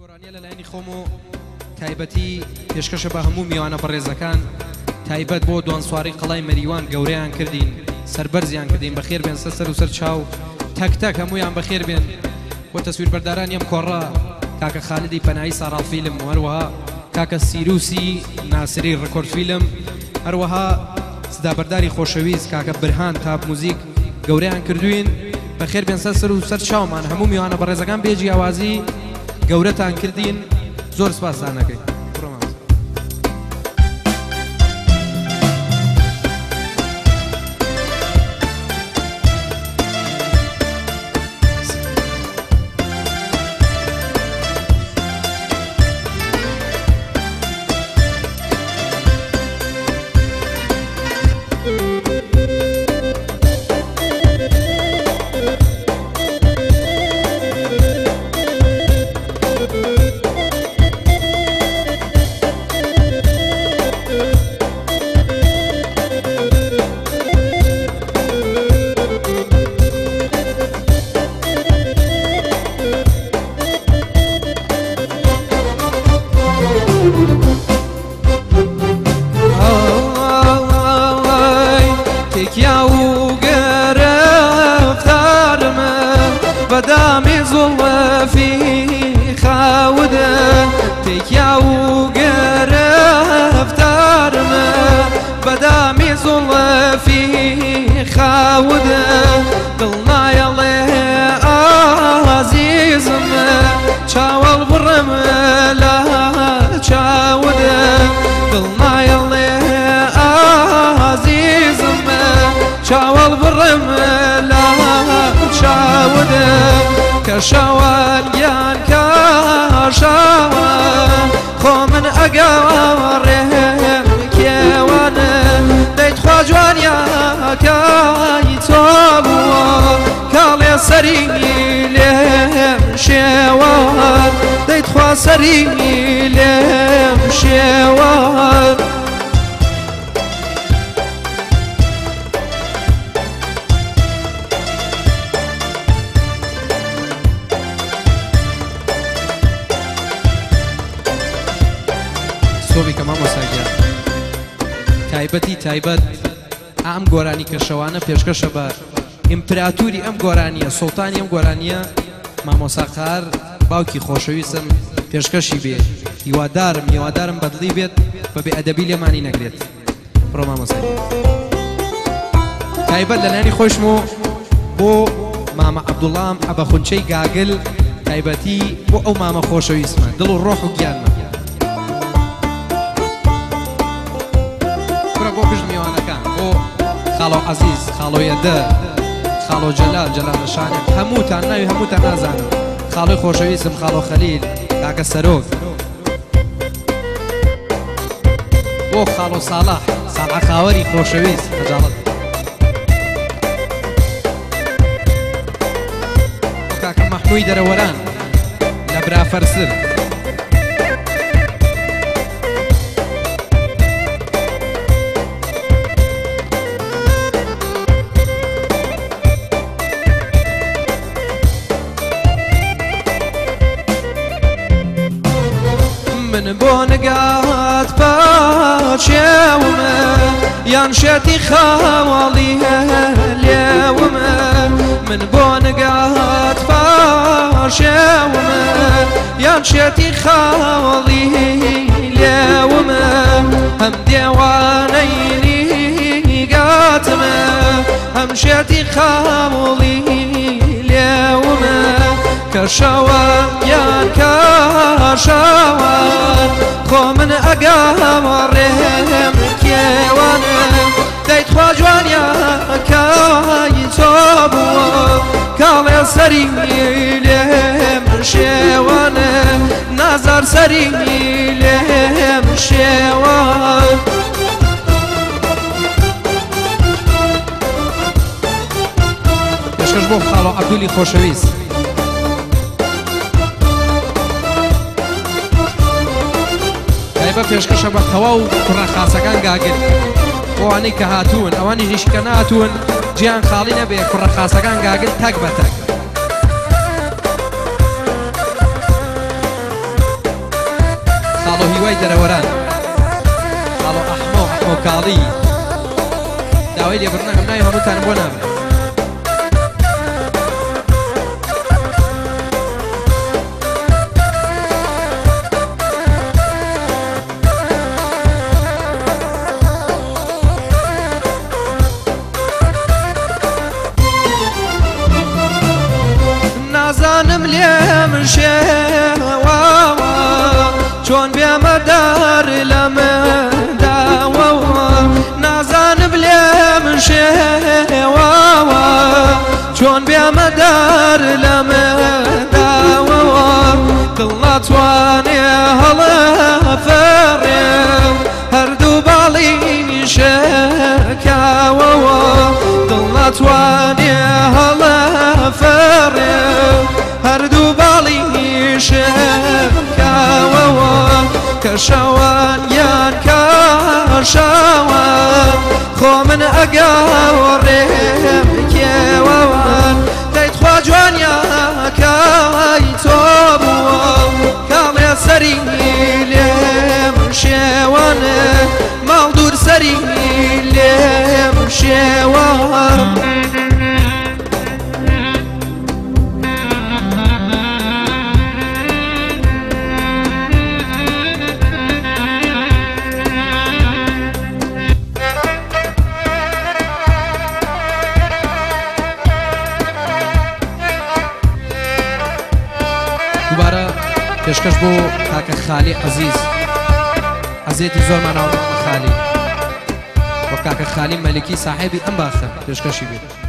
گۆرانیە لەلایەنی خۆم و تایبەتی پێشکەشە بە هەموو میوانە بەڕێزەکان تایبەت بۆ دوانسواری قەڵای مەریوان گەورەیان کردین سەربەرزیان کردین بەخێر بێن سەر و سەر چاو تەک تەک هەمویان بەخێر بێن بۆ تەسویربەرداران ئەم کۆڕە کاکە خالدی پەنایی ساڕاڵ فیلم و هەروەها کاکە سیروسی ناسری ڕکۆرد فیلم هەروەها سدابەرداری خۆشەویست کاکە برهان تاپ موزیک گەورەیان کردوین بەخێر بێن سەر و سەر چاومان هەموو میوانە بەڕێزەکان بێجی ئاوازی گەورەتان کردین زۆر سپاسان نەکەین بدامي ظل في خاوده تكيا وقرف تارمه بدامي ظل في خاوده قلنا يلي عزيزم شاول برم لا شاوده قلنا يلي عزيزم شاول برم لا شاوده كشوان يان كشوان خو من أقارهم كيوانا ديت خواجوان يا كايتابو كالي سريني لهم شوان ديت خوا سريني لهم شوان سۆبی کەما مۆساگیان تایبەتی تایبەت ئەم گۆرانی کەشەوانە پێشکەشە بە ئیمپراتوری ئەم گۆرانیە سوڵتانی ئەم گۆرانیە مامۆساقار باوکی خۆشەویستم پێشکەشی بێ هیوادارم بەدڵی بێت بە بێئەدەبی لێمانی نەگرێت بڕۆ مامۆسای تایبەت لەلایەنی خۆشم و بۆ مامە عەبدوڵام ئەبەخونچەی گاگل تایبەتی بۆ ئەو مامە خۆشەویستمە دڵ و ڕۆح و گیانمە بۆ پشت میوانەکان بۆ خاڵۆ عەزیز خاڵۆ یەدە خاڵۆ جەلال نەشانێک هەمووتان ناوی هەمووتان نازانم خاڵۆی خۆشەویستم خاڵۆ خەلیل کاکە سەرۆک بۆ خاڵۆ ساڵح خاوەری خۆشەویست خەجاڵەت بۆ کاکە مەحمووی دەرەوەران لە برافەرسر من بونقات باشيومه ينشتي خوالي اليومه من بونقات باشيومه ينشتي خوالي اليومه هم ديوانيني قاتمه هم شتي خوالي اليومه كشوان يا كشوان خو من أقامرهم كيوانا ديت خواجوان يا كايتابو كالي سريني لهم شيوانا نظر سريني لهم شيوان پێشکەش بۆ خاڵۆ عەبدولی خۆشەویست بە پێشکەشە بە تەواو کوڕەخاسەکان گاگل بۆوانەی کە هاتوون ئەوانی هیچکە ناتوون جیان خاڵی نەبێ کوڕەخاسەکان گاگل تەک بە تەک کاڵۆ هیوای دەرەوەران کاڵۆ ئەحمۆ کاڵی داوای لێبڕنەکەم ناوی هەمووتان بۆ نابن نازانم لێم شێوە چۆن بێمەدار لە منداوە نازانم لێم شێوە چۆن بێمەدار لە منداوە دڵ ناتوانێ هەڵە فەڕێم هەردوو باڵی شەکاوە دڵ ناتوانێ هەڵە فەڕێم هەردوو باڵی شەکاوە کەشەوان یان کەشەوان خۆ من ئەگەوڕێم کێوەوان دەیت خوا جوانیاکەی تۆ بووە کاڵێ سەری لێم شێوانە ماڵ دوور سەری لێم شێوان دووبارە پێشکەش بۆ کاکە خالی عەزیز عەزیەتی زۆرمان ناوە خالی بۆ کاکە خالی مەلکی ساحێبی ئەم باخە پێشکەشی بێت